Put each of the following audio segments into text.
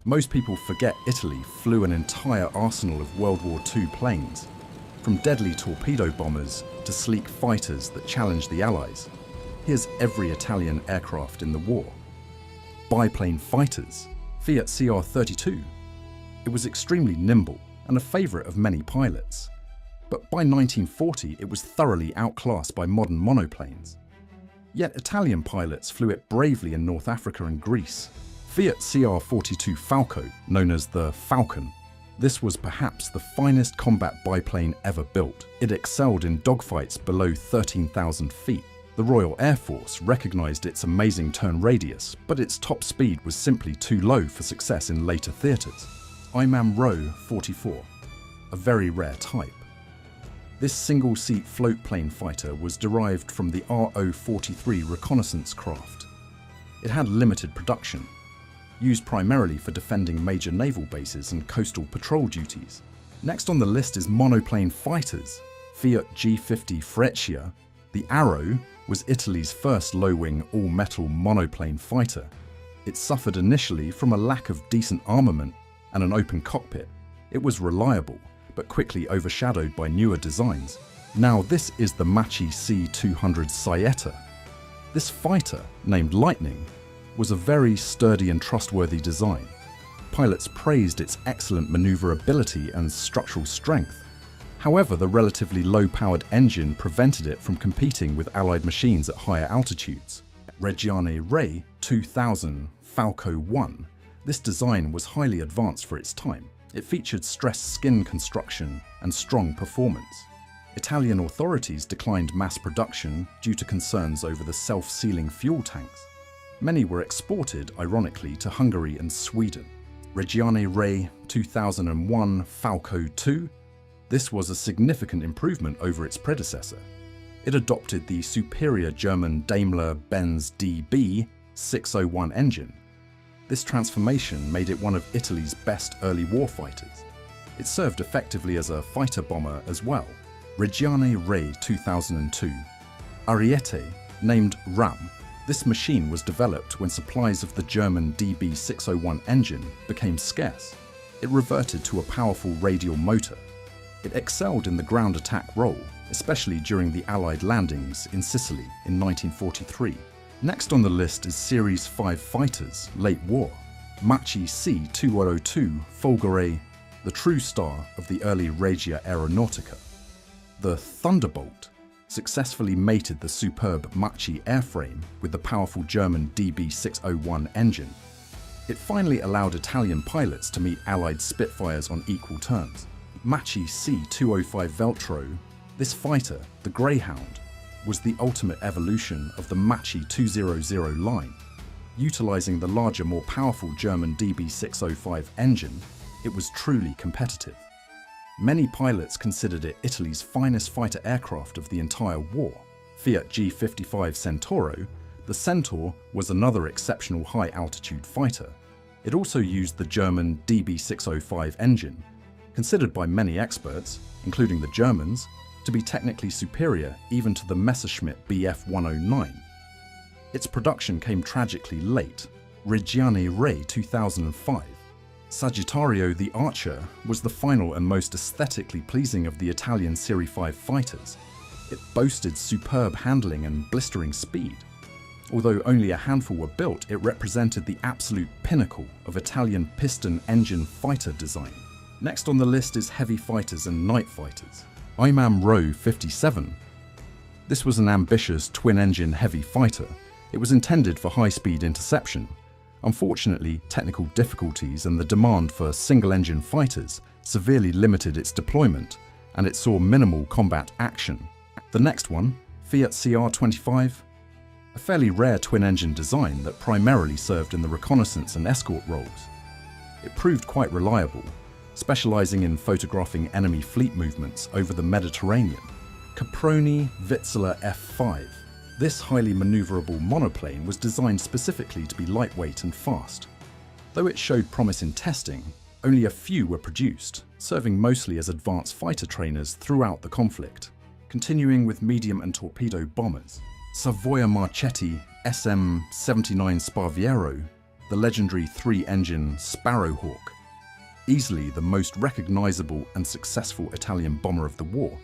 Most people forget Italy flew an entire arsenal of World War II planes, from deadly torpedo bombers to sleek fighters that challenged the Allies. Here's every Italian aircraft in the war. Biplane Fighters, Fiat CR-32. It was extremely nimble and a favourite of many pilots. But by 1940 it was thoroughly outclassed by modern monoplanes. Yet Italian pilots flew it bravely in North Africa and Greece. Fiat CR-42 Falco, known as the Falcon. This was perhaps the finest combat biplane ever built. It excelled in dogfights below 13,000 feet. The Royal Air Force recognised its amazing turn radius, but its top speed was simply too low for success in later theatres. IMAM Row 44, a very rare type. This single-seat floatplane fighter was derived from the RO-43 Reconnaissance craft. It had limited production, used primarily for defending major naval bases and coastal patrol duties. Next on the list is Monoplane Fighters, Fiat G50 Freccia. The Arrow was Italy's first low-wing, all-metal monoplane fighter. It suffered initially from a lack of decent armament and an open cockpit. It was reliable, but quickly overshadowed by newer designs. Now this is the Macchi C-200 Saetta. This fighter, named Lightning, was a very sturdy and trustworthy design. Pilots praised its excellent maneuverability and structural strength. However, the relatively low-powered engine prevented it from competing with Allied machines at higher altitudes. Reggiane 2000 Falco 1. This design was highly advanced for its time. It featured stressed skin construction and strong performance. Italian authorities declined mass production due to concerns over the self-sealing fuel tanks. Many were exported, ironically, to Hungary and Sweden. Reggiane 2001 Falco 2. This was a significant improvement over its predecessor. It adopted the superior German Daimler-Benz DB 601 engine. This transformation made it one of Italy's best early warfighters. It served effectively as a fighter bomber as well. Reggiane 2002 Ariete, named RAM. This machine was developed when supplies of the German DB 601 engine became scarce. It reverted to a powerful radial motor. It excelled in the ground attack role, especially during the Allied landings in Sicily in 1943. Next on the list is Series 5 fighters, late war. Macchi C-202 Folgore, the true star of the early Regia Aeronautica. The Thunderbolt successfully mated the superb Macchi airframe with the powerful German DB601 engine. It finally allowed Italian pilots to meet Allied Spitfires on equal terms. Macchi C-205 Veltro, this fighter, the Greyhound, was the ultimate evolution of the Macchi 200 line. Utilizing the larger, more powerful German DB605 engine, it was truly competitive. Many pilots considered it Italy's finest fighter aircraft of the entire war. Fiat G55 Centauro, the Centaur was another exceptional high-altitude fighter. It also used the German DB605 engine, considered by many experts, including the Germans, to be technically superior even to the Messerschmitt Bf-109. Its production came tragically late. Reggiane 2005. Sagittario the Archer was the final and most aesthetically pleasing of the Italian Series 5 fighters. It boasted superb handling and blistering speed. Although only a handful were built, it represented the absolute pinnacle of Italian piston engine fighter design. Next on the list is heavy fighters and night fighters. IMAM Row 57. This was an ambitious twin-engine heavy fighter. It was intended for high-speed interception. Unfortunately, technical difficulties and the demand for single-engine fighters severely limited its deployment, and it saw minimal combat action. The next one, Fiat CR-25, a fairly rare twin-engine design that primarily served in the reconnaissance and escort roles. It proved quite reliable, specializing in photographing enemy fleet movements over the Mediterranean. Caproni Vizzola F5. This highly maneuverable monoplane was designed specifically to be lightweight and fast. Though it showed promise in testing, only a few were produced, serving mostly as advanced fighter trainers throughout the conflict. Continuing with medium and torpedo bombers. Savoia-Marchetti SM-79 Sparviero. the legendary three-engine Sparrowhawk, easily the most recognizable and successful Italian bomber of the war.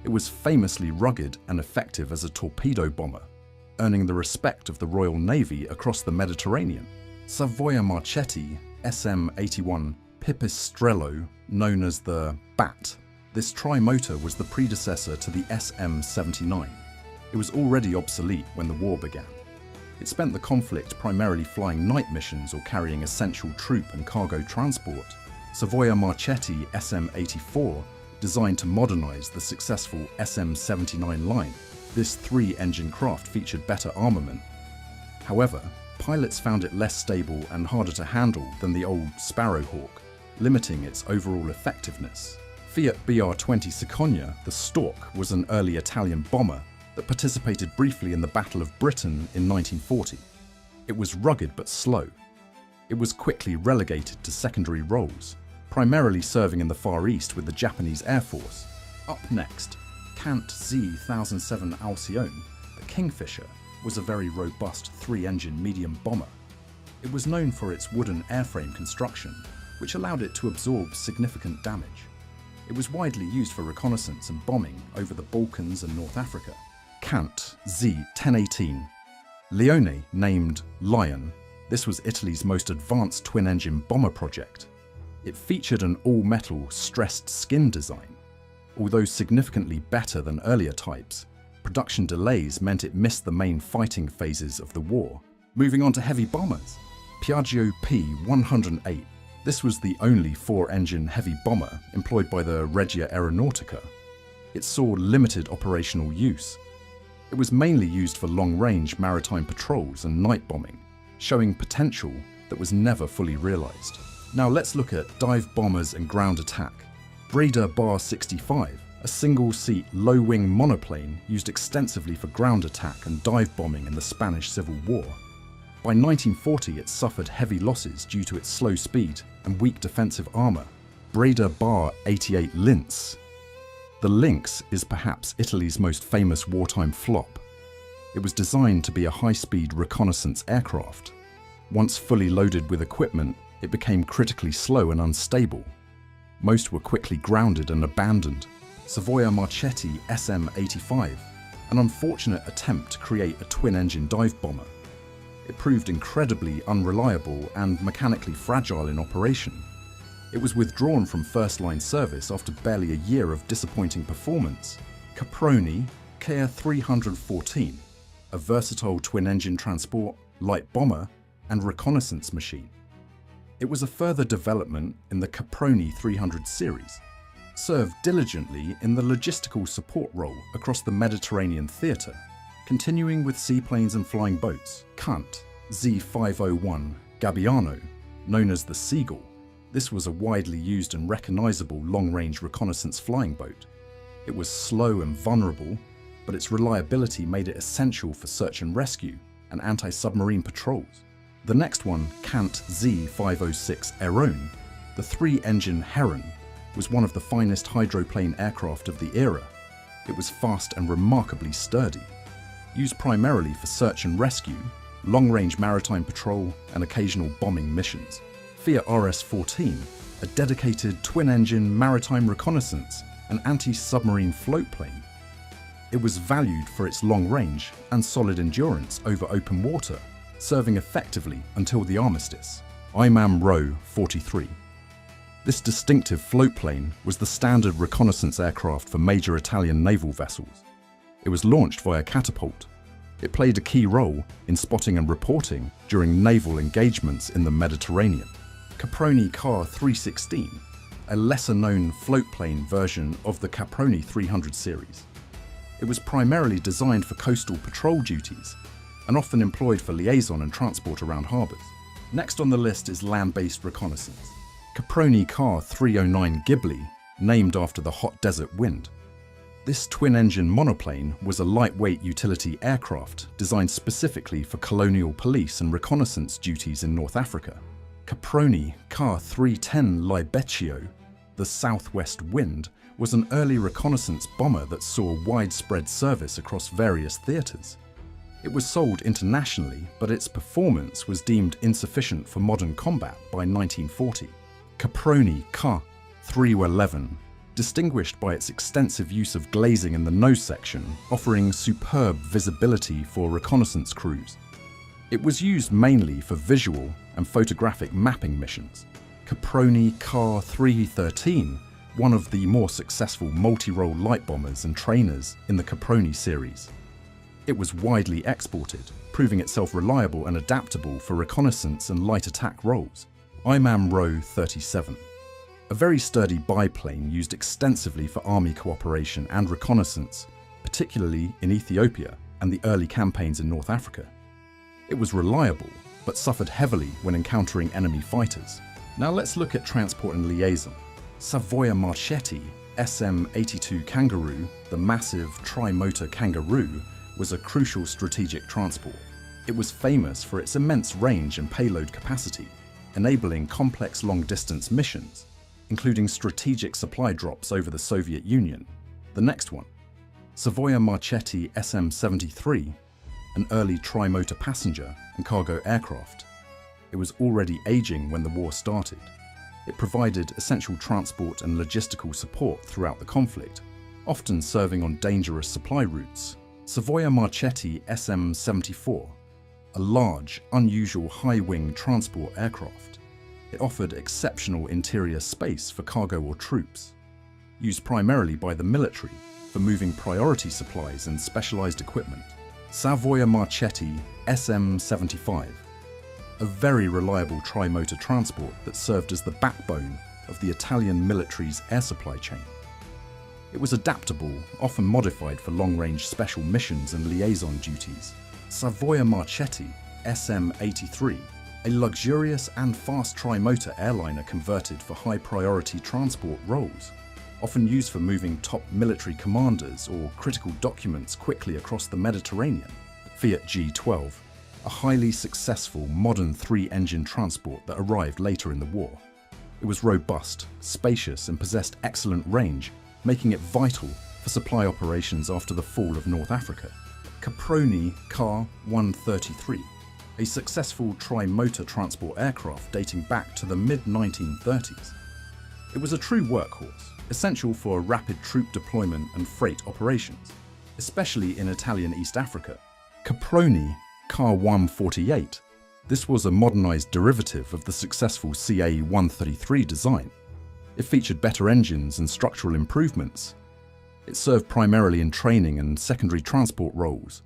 It was famously rugged and effective as a torpedo bomber, earning the respect of the Royal Navy across the Mediterranean. Savoia-Marchetti SM-81 Pipistrello, known as the Bat. This tri-motor was the predecessor to the SM-79. It was already obsolete when the war began. It spent the conflict primarily flying night missions or carrying essential troop and cargo transport. Savoia-Marchetti SM-84, designed to modernize the successful SM-79 line. This three-engine craft featured better armament. However, pilots found it less stable and harder to handle than the old Sparrowhawk, limiting its overall effectiveness. Fiat BR-20 Cicogna, the Stork, was an early Italian bomber that participated briefly in the Battle of Britain in 1940. It was rugged but slow. It was quickly relegated to secondary roles, primarily serving in the Far East with the Japanese Air Force. Up next, CANT Z-1007 Alcione, the Kingfisher, was a very robust three-engine medium bomber. It was known for its wooden airframe construction, which allowed it to absorb significant damage. It was widely used for reconnaissance and bombing over the Balkans and North Africa. CANT Z-1018 Leone, named Lion. This was Italy's most advanced twin-engine bomber project. It featured an all-metal stressed skin design. Although significantly better than earlier types, production delays meant it missed the main fighting phases of the war. Moving on to heavy bombers. Piaggio P-108. This was the only four-engine heavy bomber employed by the Regia Aeronautica. It saw limited operational use. It was mainly used for long-range maritime patrols and night bombing, showing potential that was never fully realized. Now let's look at dive bombers and ground attack. Breda Bar 65, a single-seat, low-wing monoplane used extensively for ground attack and dive bombing in the Spanish Civil War. By 1940, it suffered heavy losses due to its slow speed and weak defensive armor. Breda Bar 88 Lince. The Lynx is perhaps Italy's most famous wartime flop. It was designed to be a high-speed reconnaissance aircraft. Once fully loaded with equipment, it became critically slow and unstable. Most were quickly grounded and abandoned. Savoia-Marchetti SM-85, an unfortunate attempt to create a twin-engine dive bomber. It proved incredibly unreliable and mechanically fragile in operation. It was withdrawn from first-line service after barely a year of disappointing performance. Caproni KA-314, a versatile twin-engine transport, light bomber, and reconnaissance machine. It was a further development in the Caproni 300 series, served diligently in the logistical support role across the Mediterranean theatre, continuing with seaplanes and flying boats. CANT Z-501 Gabbiano, known as the Seagull. This was a widely used and recognizable long-range reconnaissance flying boat. It was slow and vulnerable, but its reliability made it essential for search and rescue and anti-submarine patrols. The next one, CANT Z-506 Airone, the three-engine Heron, was one of the finest hydroplane aircraft of the era. It was fast and remarkably sturdy. Used primarily for search and rescue, long-range maritime patrol, and occasional bombing missions. Fiat RS-14, a dedicated twin-engine maritime reconnaissance and anti-submarine float plane. It was valued for its long range and solid endurance over open water, serving effectively until the armistice. IMAM Row 43. This distinctive float plane was the standard reconnaissance aircraft for major Italian naval vessels. It was launched via catapult. It played a key role in spotting and reporting during naval engagements in the Mediterranean. Caproni Car 316, a lesser-known float plane version of the Caproni 300 series. It was primarily designed for coastal patrol duties and often employed for liaison and transport around harbours. Next on the list is land-based reconnaissance. Caproni Car 309 Ghibli, named after the hot desert wind. This twin-engine monoplane was a lightweight utility aircraft designed specifically for colonial police and reconnaissance duties in North Africa. Caproni Car 310 Libeccio, the Southwest Wind, was an early reconnaissance bomber that saw widespread service across various theatres. It was sold internationally, but its performance was deemed insufficient for modern combat by 1940. Caproni Ca. 311, distinguished by its extensive use of glazing in the nose section, offering superb visibility for reconnaissance crews. It was used mainly for visual and photographic mapping missions. Caproni Ca. 313, one of the more successful multi-role light bombers and trainers in the Caproni series. It was widely exported, proving itself reliable and adaptable for reconnaissance and light attack roles. IMAM Row 37. A very sturdy biplane used extensively for army cooperation and reconnaissance, particularly in Ethiopia and the early campaigns in North Africa. It was reliable, but suffered heavily when encountering enemy fighters. Now let's look at transport and liaison. Savoia-Marchetti SM-82 Kangaroo, the massive tri-motor Kangaroo, was a crucial strategic transport. It was famous for its immense range and payload capacity, enabling complex long-distance missions, including strategic supply drops over the Soviet Union. The next one, Savoia-Marchetti SM-73, an early tri-motor passenger and cargo aircraft. It was already aging when the war started. It provided essential transport and logistical support throughout the conflict, often serving on dangerous supply routes. Savoia-Marchetti SM-74, a large, unusual high-wing transport aircraft. It offered exceptional interior space for cargo or troops, used primarily by the military for moving priority supplies and specialized equipment. Savoia-Marchetti SM-75, a very reliable tri-motor transport that served as the backbone of the Italian military's air supply chain. It was adaptable, often modified for long-range special missions and liaison duties. Savoia-Marchetti SM-83, a luxurious and fast tri-motor airliner converted for high-priority transport roles, often used for moving top military commanders or critical documents quickly across the Mediterranean. Fiat G12, a highly successful modern three-engine transport that arrived later in the war. It was robust, spacious, and possessed excellent range, making it vital for supply operations after the fall of North Africa. Caproni Ca. 133, a successful tri-motor transport aircraft dating back to the mid-1930s. It was a true workhorse, essential for rapid troop deployment and freight operations, especially in Italian East Africa. Caproni Ca. 148. This was a modernized derivative of the successful CA-133 design. It featured better engines and structural improvements. It served primarily in training and secondary transport roles,